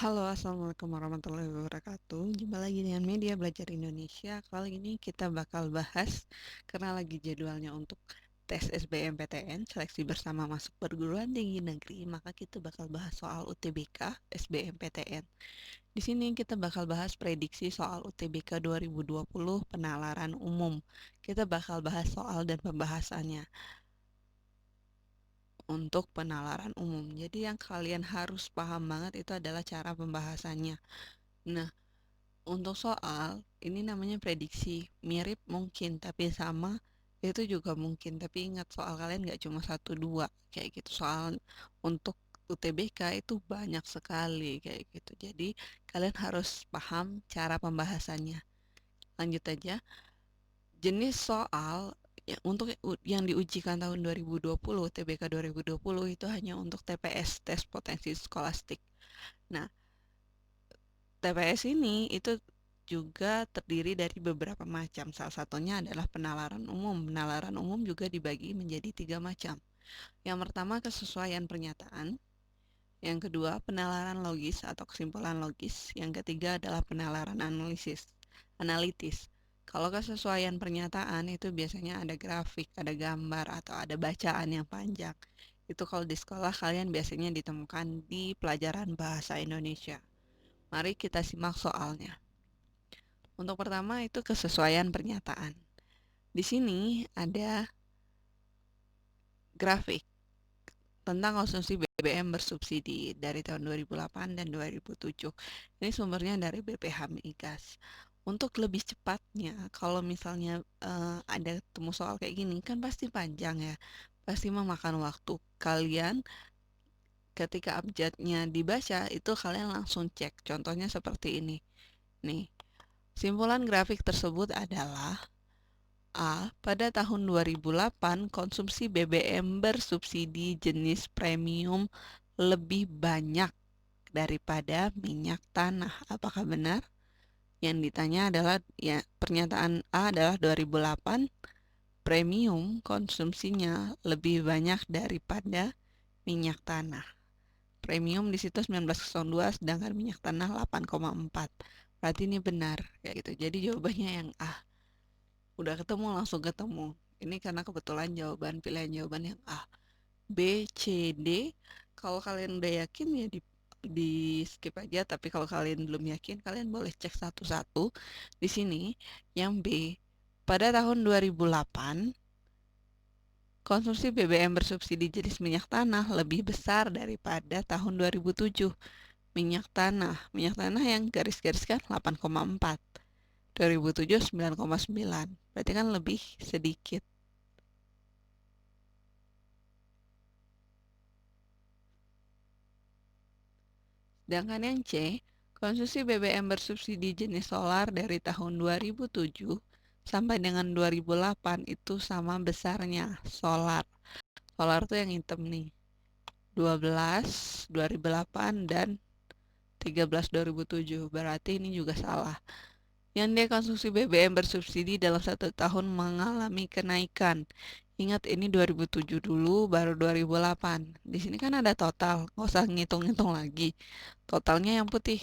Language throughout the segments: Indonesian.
Halo, assalamualaikum warahmatullahi wabarakatuh. Jumpa lagi dengan Media Belajar Indonesia. Kali ini kita bakal bahas, karena lagi jadwalnya untuk tes SBMPTN, seleksi bersama masuk perguruan tinggi negeri, maka kita bakal bahas soal UTBK SBMPTN. Di sini kita bakal bahas prediksi soal UTBK 2020 penalaran umum. Kita bakal bahas soal dan pembahasannya untuk penalaran umum. Jadi yang kalian harus paham banget itu adalah cara pembahasannya. Nah, untuk soal, ini namanya prediksi. Mirip mungkin, tapi sama itu juga mungkin. Tapi ingat, soal kalian nggak cuma satu dua kayak gitu. Soal untuk UTBK itu banyak sekali kayak gitu. Jadi kalian harus paham cara pembahasannya. Lanjut aja. Jenis soal untuk yang diujikan tahun 2020, UTBK 2020 itu hanya untuk TPS, tes potensi skolastik. Nah, TPS ini itu juga terdiri dari beberapa macam. Salah satunya adalah penalaran umum. Penalaran umum juga dibagi menjadi 3 macam. Yang pertama, kesesuaian pernyataan. Yang kedua, penalaran logis atau kesimpulan logis. Yang ketiga adalah penalaran analitis. Kalau kesesuaian pernyataan itu biasanya ada grafik, ada gambar, atau ada bacaan yang panjang. Itu kalau di sekolah kalian biasanya ditemukan di pelajaran bahasa Indonesia. Mari kita simak soalnya. Untuk pertama itu kesesuaian pernyataan. Di sini ada grafik tentang konsumsi BBM bersubsidi dari tahun 2008 dan 2007. Ini sumbernya dari BPH Migas. Untuk lebih cepatnya, kalau misalnya ada temu soal kayak gini, kan pasti panjang ya, pasti memakan waktu. Kalian ketika abjadnya dibaca, itu kalian langsung cek. Contohnya seperti ini. Nih, simpulan grafik tersebut adalah A. Pada tahun 2008, konsumsi BBM bersubsidi jenis premium lebih banyak daripada minyak tanah. Apakah benar? Yang ditanya adalah, ya, pernyataan A adalah 2008 premium konsumsinya lebih banyak daripada minyak tanah. Premium di situ 19,2, sedangkan minyak tanah 8,4. Berarti ini benar kayak gitu. Jadi jawabannya yang A. Udah ketemu, langsung ketemu. Ini karena kebetulan pilihan jawaban yang A. B, C, D. Kalau kalian udah yakin ya di skip aja, tapi kalau kalian belum yakin, kalian boleh cek satu-satu. Di sini yang B, pada tahun 2008 konsumsi BBM bersubsidi jenis minyak tanah lebih besar daripada tahun 2007. Minyak tanah yang garis-garis kan 8,4. 2007 9,9. Berarti kan lebih sedikit. Sedangkan yang C, konsumsi BBM bersubsidi jenis solar dari tahun 2007 sampai dengan 2008 itu sama besarnya solar. Solar tuh yang hitam nih. 12 2008 dan 13 2007. Berarti ini juga salah. Yang dia konsumsi BBM bersubsidi dalam 1 tahun mengalami kenaikan. Ingat, ini 2007 dulu, baru 2008. Di sini kan ada total, nggak usah ngitung-ngitung lagi. Totalnya yang putih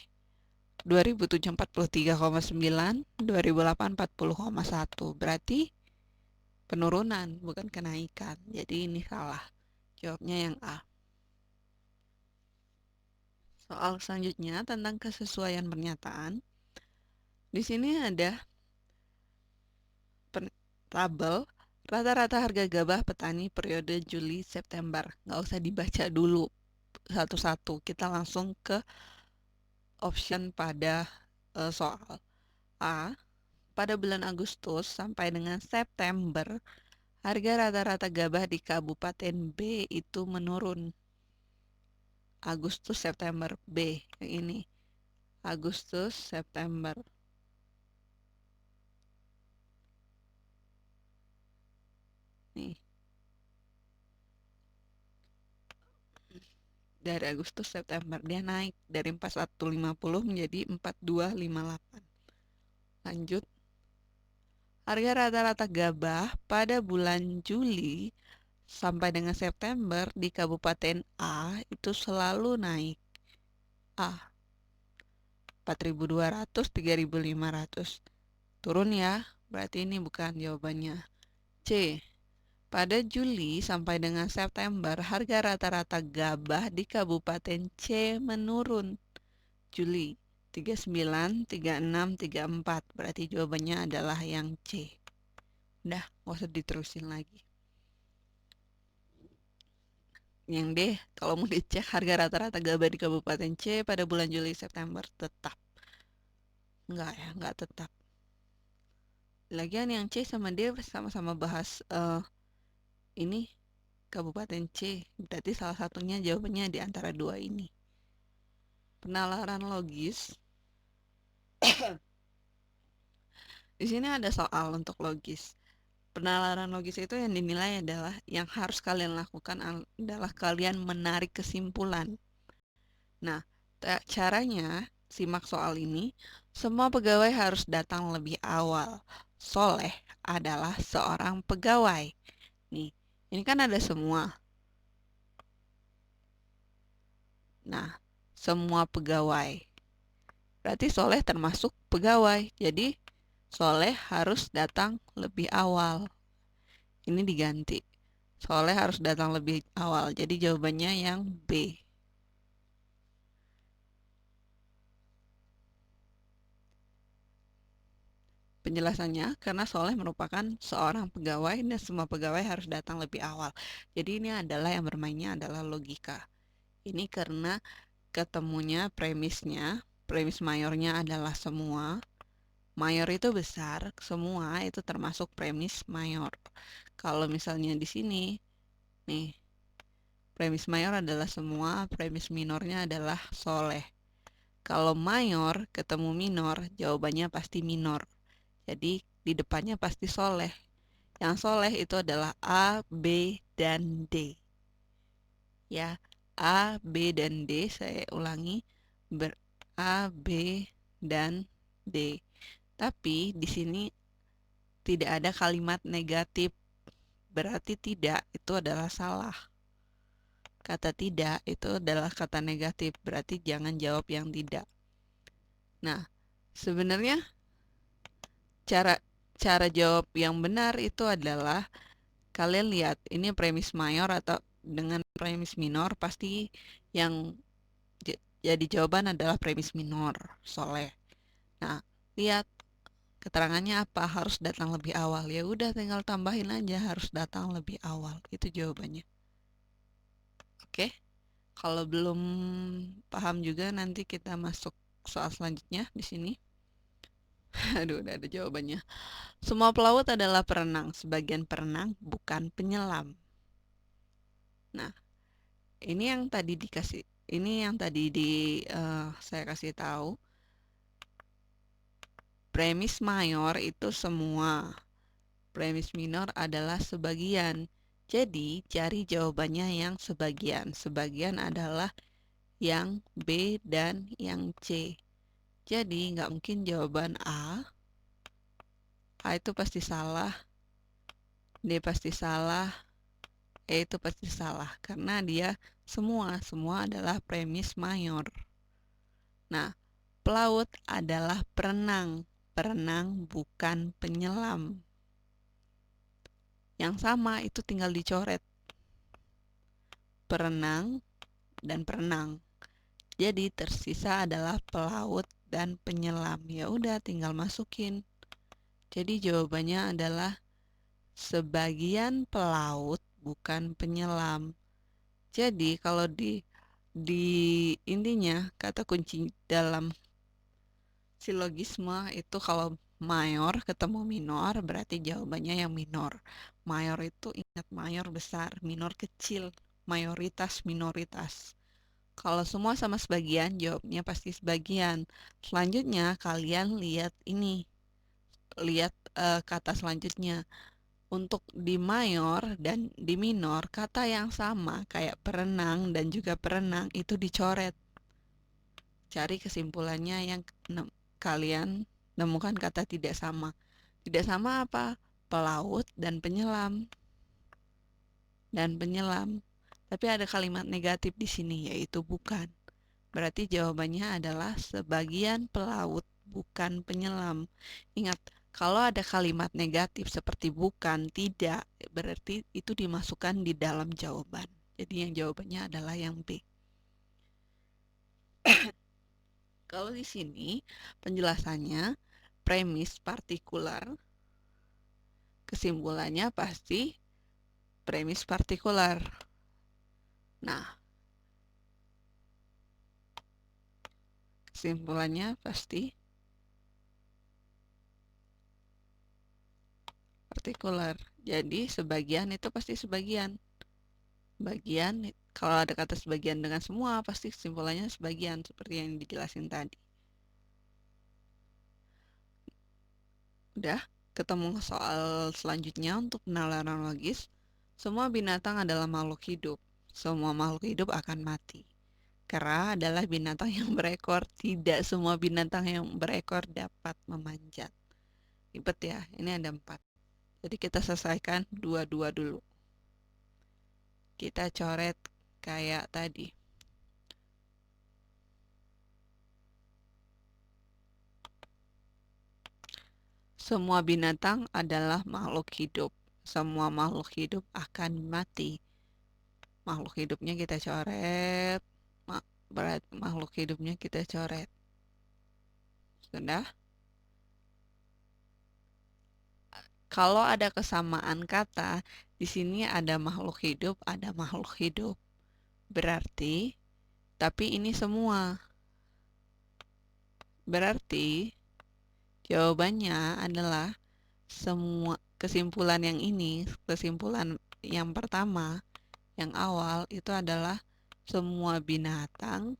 2007 43,9, 2008 40,1. Berarti penurunan, bukan kenaikan. Jadi ini salah. Jawabnya yang A. Soal selanjutnya tentang kesesuaian pernyataan. Di sini ada tabel rata-rata harga gabah petani periode Juli-September. Nggak usah dibaca dulu satu-satu. Kita langsung ke option pada soal. A. Pada bulan Agustus sampai dengan September, harga rata-rata gabah di Kabupaten B itu menurun. Agustus, September, B. Yang ini. Agustus, September. Nih. Dari Agustus, September. Dia naik dari 4150 menjadi 4258. Lanjut. Harga rata-rata gabah pada bulan Juli sampai dengan September di Kabupaten A itu selalu naik. A. 4.200, 3.500. Turun ya, berarti ini bukan jawabannya. C. Pada Juli sampai dengan September, harga rata-rata gabah di Kabupaten C menurun. Juli 39, 36, 34. Berarti jawabannya adalah yang C. Udah, nggak usah diterusin lagi. Yang D, kalau mau dicek harga rata-rata gabah di Kabupaten C pada bulan Juli September tetap. Enggak ya, enggak tetap. Lagian yang C sama D sama-sama bahas ini Kabupaten C. Berarti salah satunya jawabannya di antara dua ini. Penalaran logis. Di sini ada soal untuk logis. Penalaran logis itu yang dinilai adalah yang harus kalian lakukan adalah kalian menarik kesimpulan. Nah, caranya simak soal ini. Semua pegawai harus datang lebih awal. Soleh adalah seorang pegawai. Nih, ini kan ada semua. Nah, semua pegawai. Berarti Soleh termasuk pegawai. Jadi, Soleh harus datang lebih awal. Ini diganti. Soleh harus datang lebih awal. Jadi jawabannya yang B. Penjelasannya, karena Soleh merupakan seorang pegawai dan semua pegawai harus datang lebih awal. Jadi ini adalah yang bermainnya adalah logika. Ini karena ketemunya premisnya, premis mayornya adalah semua. Mayor itu besar, semua itu termasuk premis mayor. Kalau misalnya di sini, nih, premis mayor adalah semua, premis minornya adalah Soleh. Kalau mayor ketemu minor, jawabannya pasti minor. Jadi di depannya pasti Soleh. Yang Soleh itu adalah A, B, dan D. Ya, A, B, dan D, saya ulangi. A, B, dan D. Tapi di sini tidak ada kalimat negatif. Berarti tidak, itu adalah salah. Kata tidak itu adalah kata negatif, berarti jangan jawab yang tidak. Nah, sebenarnya cara cara jawab yang benar itu adalah kalian lihat ini premis mayor atau dengan premis minor, pasti yang jadi jawaban adalah premis minor, Soleh. Nah, lihat keterangannya apa, harus datang lebih awal. Ya udah tinggal tambahin aja harus datang lebih awal. Itu jawabannya. Oke. Kalau belum paham juga nanti kita masuk soal selanjutnya di sini. Aduh, udah ada jawabannya. Semua pelaut adalah perenang, sebagian perenang bukan penyelam. Nah, ini yang tadi dikasih, ini yang tadi saya kasih tahu. Premis mayor itu semua. Premis minor adalah sebagian. Jadi, cari jawabannya yang sebagian. Sebagian adalah yang B dan yang C. Jadi, nggak mungkin jawaban A. A itu pasti salah. D pasti salah. E itu pasti salah. Karena dia semua adalah premis mayor. Nah, pelaut adalah perenang. Perenang bukan penyelam. Yang sama itu tinggal dicoret. Perenang dan perenang. Jadi tersisa adalah pelaut dan penyelam. Ya udah tinggal masukin. Jadi jawabannya adalah sebagian pelaut bukan penyelam. Jadi kalau di intinya kata kunci dalam silogisme itu kalau mayor ketemu minor berarti jawabannya yang minor. Mayor itu ingat mayor besar, minor kecil, mayoritas minoritas. Kalau semua sama sebagian, jawabnya pasti sebagian. Selanjutnya kalian lihat ini, lihat kata selanjutnya. Untuk di mayor dan di minor, kata yang sama kayak perenang dan juga perenang itu dicoret. Cari kesimpulannya yang kalian nemukan kata tidak sama. Tidak sama apa? Pelaut dan penyelam. Dan penyelam. Tapi ada kalimat negatif di sini yaitu bukan. Berarti jawabannya adalah sebagian pelaut, bukan penyelam. Ingat, kalau ada kalimat negatif seperti bukan, tidak, berarti itu dimasukkan di dalam jawaban. Jadi yang jawabannya adalah yang B. Kalau di sini penjelasannya premis partikular, kesimpulannya pasti premis partikular. Nah, kesimpulannya pasti partikular. Jadi sebagian itu pasti sebagian. Bagian, kalau ada kata sebagian dengan semua, pasti kesimpulannya sebagian, seperti yang dijelasin tadi. Udah, ketemu soal selanjutnya untuk penalaran logis. Semua binatang adalah makhluk hidup. Semua makhluk hidup akan mati. Kera adalah binatang yang berekor. Tidak semua binatang yang berekor dapat memanjat. Ribet ya, ini ada 4. Jadi kita selesaikan 2-2 dulu. Kita coret kayak tadi. Semua binatang adalah makhluk hidup. Semua makhluk hidup akan mati. Makhluk hidupnya kita coret. Makhluk hidupnya kita coret. Sudah? Kalau ada kesamaan kata, di sini ada makhluk hidup, ada makhluk hidup. Berarti, tapi ini semua. Berarti, jawabannya adalah semua kesimpulan yang ini, kesimpulan yang pertama, yang awal itu adalah semua binatang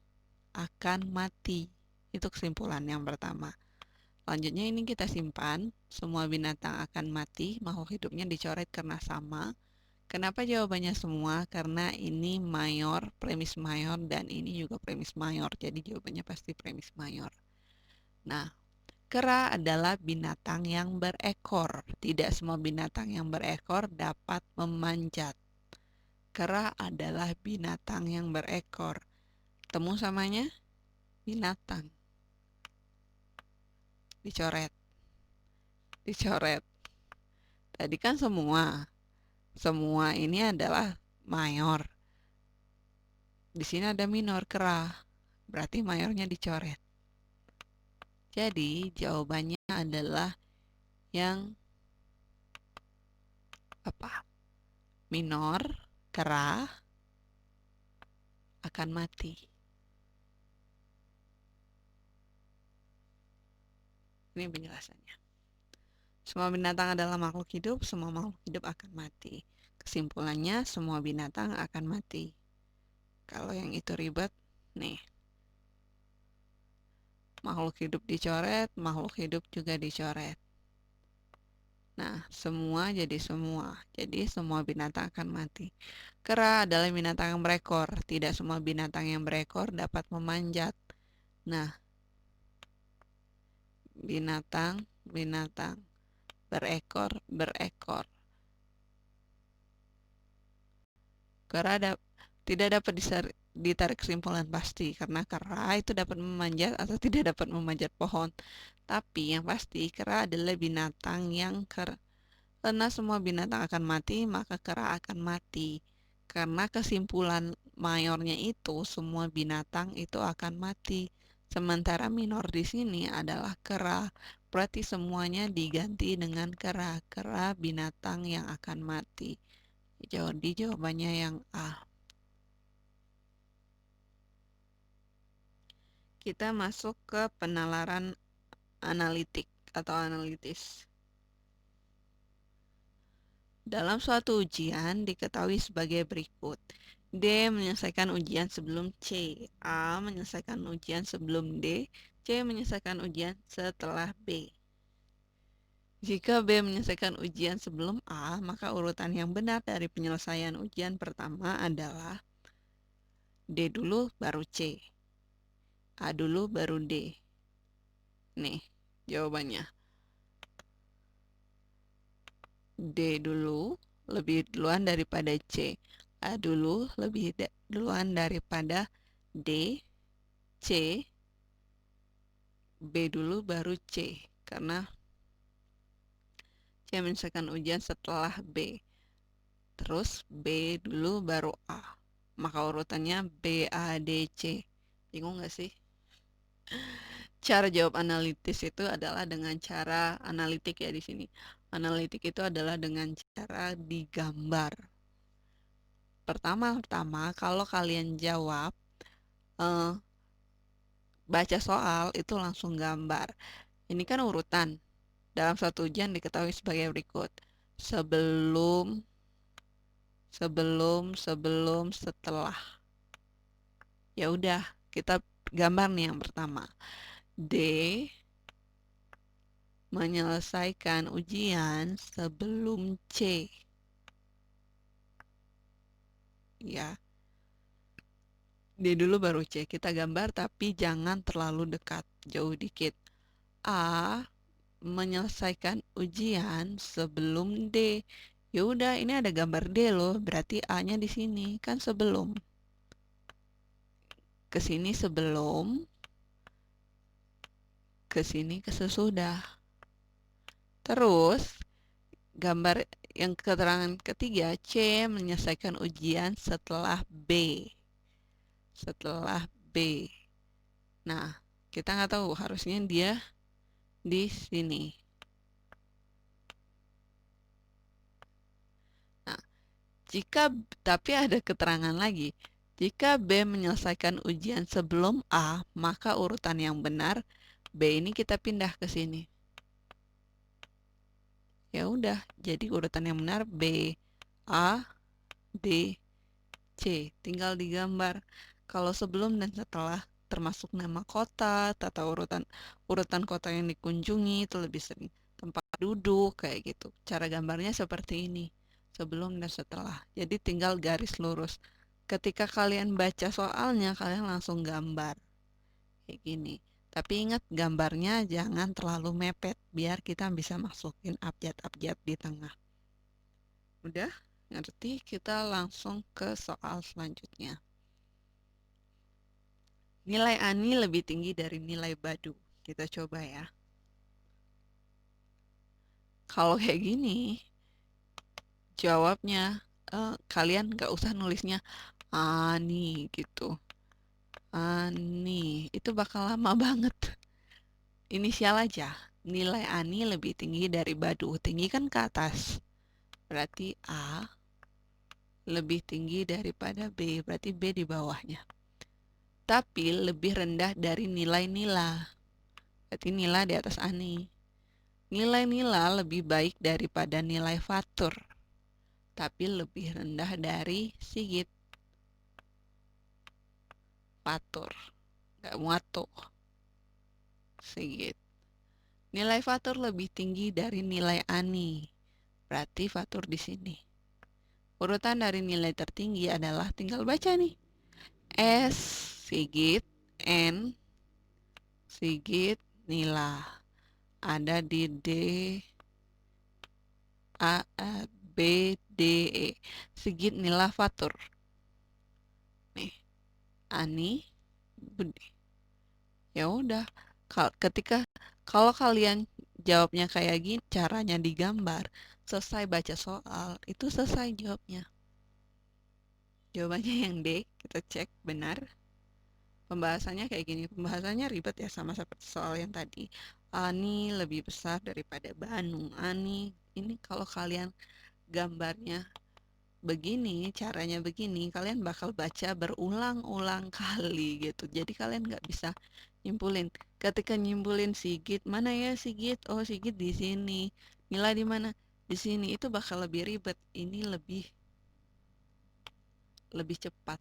akan mati. Itu kesimpulan yang pertama. Selanjutnya ini kita simpan, semua binatang akan mati, makhluk hidupnya dicoret karena sama. Kenapa jawabannya semua? Karena ini mayor, premis mayor, dan ini juga premis mayor. Jadi jawabannya pasti premis mayor. Nah, kera adalah binatang yang berekor. Tidak semua binatang yang berekor dapat memanjat. Kera adalah binatang yang berekor. Temu samanya? Binatang. Dicoret. Dicoret. Tadi kan semua. Semua ini adalah mayor. Di sini ada minor, kera. Berarti mayornya dicoret. Jadi jawabannya adalah yang apa? Minor, kera akan mati. Ini penjelasannya. Semua binatang adalah makhluk hidup, semua makhluk hidup akan mati. Kesimpulannya, semua binatang akan mati. Kalau yang itu ribet, nih. Makhluk hidup dicoret, makhluk hidup juga dicoret. Nah, semua jadi semua. Jadi semua binatang akan mati. Kera adalah binatang yang berekor. Tidak semua binatang yang berekor dapat memanjat. Nah, binatang berekor. Kera tidak dapat ditarik kesimpulan pasti karena kera itu dapat memanjat atau tidak dapat memanjat pohon. Tapi yang pasti kera adalah binatang yang karena semua binatang akan mati, maka kera akan mati. Karena kesimpulan mayornya itu semua binatang itu akan mati. Sementara minor di sini adalah kera. Berarti semuanya diganti dengan kera. Kera binatang yang akan mati. Jadi jawabannya yang A. Kita masuk ke penalaran analitik atau analitis. Dalam suatu ujian diketahui sebagai berikut. D menyelesaikan ujian sebelum C. A menyelesaikan ujian sebelum D. C menyelesaikan ujian setelah B. Jika B menyelesaikan ujian sebelum A, maka urutan yang benar dari penyelesaian ujian pertama adalah D dulu baru C. A dulu baru D. Nih, jawabannya. D dulu lebih duluan daripada C. A dulu lebih duluan daripada D. C, B dulu baru C, karena C menyelesaikan ujian setelah B. Terus B dulu baru A. Maka urutannya B, A, D, C. Bingung nggak sih? Cara jawab analitis itu adalah dengan cara analitik ya di sini. Analitik itu adalah dengan cara digambar. Pertama-tama kalau kalian jawab baca soal itu langsung gambar. Ini kan urutan. Dalam satu ujian diketahui sebagai berikut. Sebelum, setelah. Ya udah, kita gambar nih yang pertama. D menyelesaikan ujian sebelum C. Ya, D dulu baru C. Kita gambar tapi jangan terlalu dekat, jauh dikit. A menyelesaikan ujian sebelum D. Ya udah, ini ada gambar D loh, berarti A-nya di sini kan sebelum. Ke sini sebelum, ke sini sesudah. Terus gambar yang keterangan ketiga, C menyelesaikan ujian setelah B. Setelah B. Nah, kita nggak tahu, harusnya dia di sini. Nah, tapi ada keterangan lagi. Jika B menyelesaikan ujian sebelum A, maka urutan yang benar B ini kita pindah ke sini. Ya udah, jadi urutan yang benar B, A, D, C. Tinggal digambar. Kalau sebelum dan setelah termasuk nama kota, tata urutan kota yang dikunjungi itu lebih sering, tempat duduk kayak gitu. Cara gambarnya seperti ini, sebelum dan setelah. Jadi tinggal garis lurus. Ketika kalian baca soalnya, kalian langsung gambar kayak gini. Tapi ingat, gambarnya jangan terlalu mepet biar kita bisa masukin abjad-abjad di tengah. Udah ngerti? Kita langsung ke soal selanjutnya. Nilai Ani lebih tinggi dari nilai Badu. Kita coba ya. Kalau kayak gini, jawabnya kalian nggak usah nulisnya Ani gitu. Ani, itu bakal lama banget. Inisial aja. Nilai Ani lebih tinggi dari Badu. Tinggi kan ke atas. Berarti A lebih tinggi daripada B. Berarti B di bawahnya. Tapi lebih rendah dari nilai Nila. Berarti Nila di atas Ani. Nilai Nila lebih baik daripada nilai Fatur, tapi lebih rendah dari Sigit. Fatur, nggak muatu. Sigit. Nilai Fatur lebih tinggi dari nilai Ani, berarti Fatur di sini. Urutan dari nilai tertinggi adalah tinggal baca nih. S, Sigit, N, Sigit, Nila. Ada di D, A, B, D, E. Sigit, Nila, Fatur. Nih, Ani, Budi. Ya udah, kalau kalian jawabnya kayak gini, caranya digambar, selesai baca soal, itu selesai jawabnya. Jawabannya yang D, kita cek benar. Pembahasannya kayak gini, pembahasannya ribet ya, sama seperti soal yang tadi. Ani lebih besar daripada Bandung. Ani, ini kalau kalian gambarnya begini, caranya begini, kalian bakal baca berulang-ulang kali gitu. Jadi kalian nggak bisa nyimpulin. Ketika nyimpulin Sigit, mana ya Sigit? Oh, Sigit di sini. Nila di mana? Di sini. Itu bakal lebih ribet. Ini lebih cepat.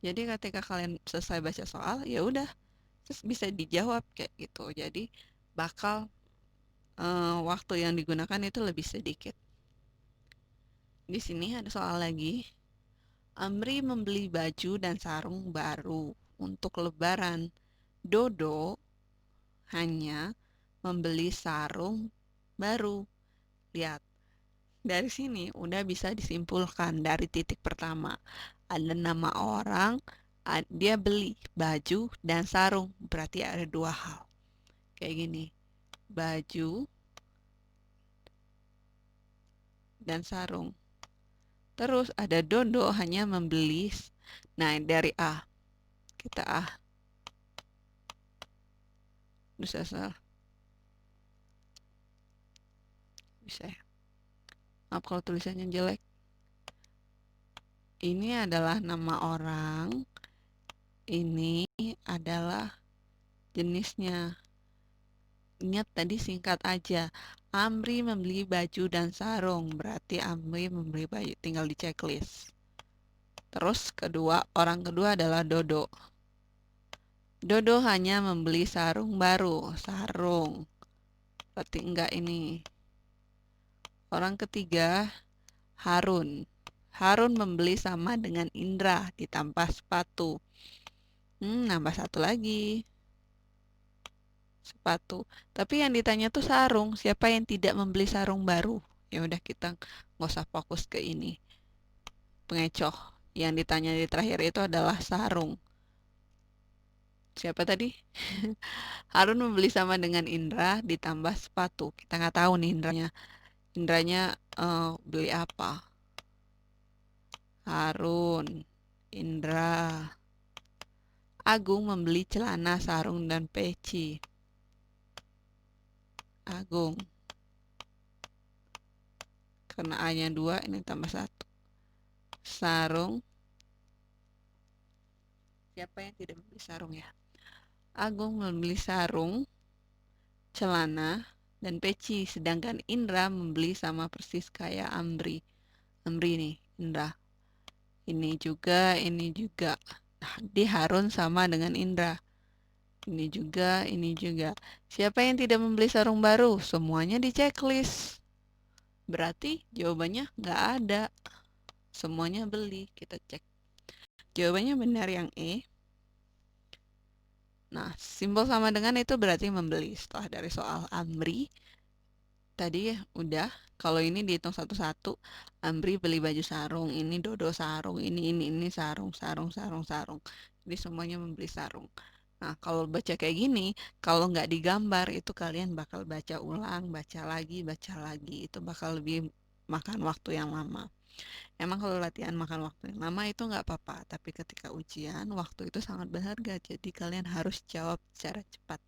Jadi ketika kalian selesai baca soal, ya udah, terus bisa dijawab kayak gitu. Jadi bakal waktu yang digunakan itu lebih sedikit. Di sini ada soal lagi. Amri membeli baju dan sarung baru untuk lebaran. Dodo hanya membeli sarung baru. Lihat, dari sini udah bisa disimpulkan dari titik pertama. Ada nama orang, Dia beli baju dan sarung, berarti ada dua hal. Kayak gini, baju dan sarung. Terus ada Dodo hanya membeli. Nah, dari A. Kita A. Bisa salah. Bisa ya. Maaf kalau tulisannya jelek. Ini adalah nama orang. Ini adalah jenisnya. Ingat tadi singkat aja. Amri membeli baju dan sarung. Berarti Amri membeli baju. Tinggal di checklist. Terus orang kedua adalah Dodo. Dodo hanya membeli sarung baru. Sarung. Berarti enggak ini. Orang ketiga Harun. Harun membeli sama dengan Indra ditambah sepatu. Nambah satu lagi. Sepatu. Tapi yang ditanya tuh sarung. Siapa yang tidak membeli sarung baru? Ya udah kita nggak usah fokus ke ini. Pengecoh. Yang ditanya di terakhir itu adalah sarung. Siapa tadi? Harun membeli sama dengan Indra ditambah sepatu. Kita nggak tahu nih Indranya beli apa. Harun, Indra. Agung membeli celana, sarung, dan peci. Agung. Karena A-nya 2, ini tambah 1. Sarung. Siapa yang tidak membeli sarung ya? Agung membeli sarung, celana, dan peci. Sedangkan Indra membeli sama persis kayak Amri. Amri nih, Indra. Ini juga, ini juga. Nah, di Harun sama dengan Indra. Ini juga, ini juga. Siapa yang tidak membeli sarung baru? Semuanya di checklist. Berarti jawabannya nggak ada. Semuanya beli. Kita cek. Jawabannya benar yang E. Nah, simbol sama dengan itu berarti membeli. Setelah dari soal Amri, tadi udah. Kalau ini dihitung satu-satu. Amri beli baju sarung. Ini Dodo sarung. Ini sarung, sarung, sarung, sarung. Jadi semuanya membeli sarung. Nah, kalau baca kayak gini, kalau nggak digambar, itu kalian bakal baca ulang, baca lagi, baca lagi. Itu bakal lebih makan waktu yang lama. Emang kalau latihan makan waktu yang lama itu nggak apa-apa, tapi ketika ujian, waktu itu sangat berharga, jadi kalian harus jawab secara cepat.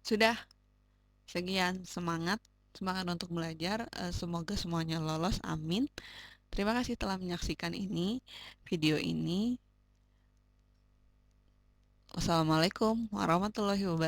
Sudah, sekian semangat untuk belajar. Semoga semuanya lolos, amin. Terima kasih telah menyaksikan video ini. Wassalamualaikum warahmatullahi wabarakatuh.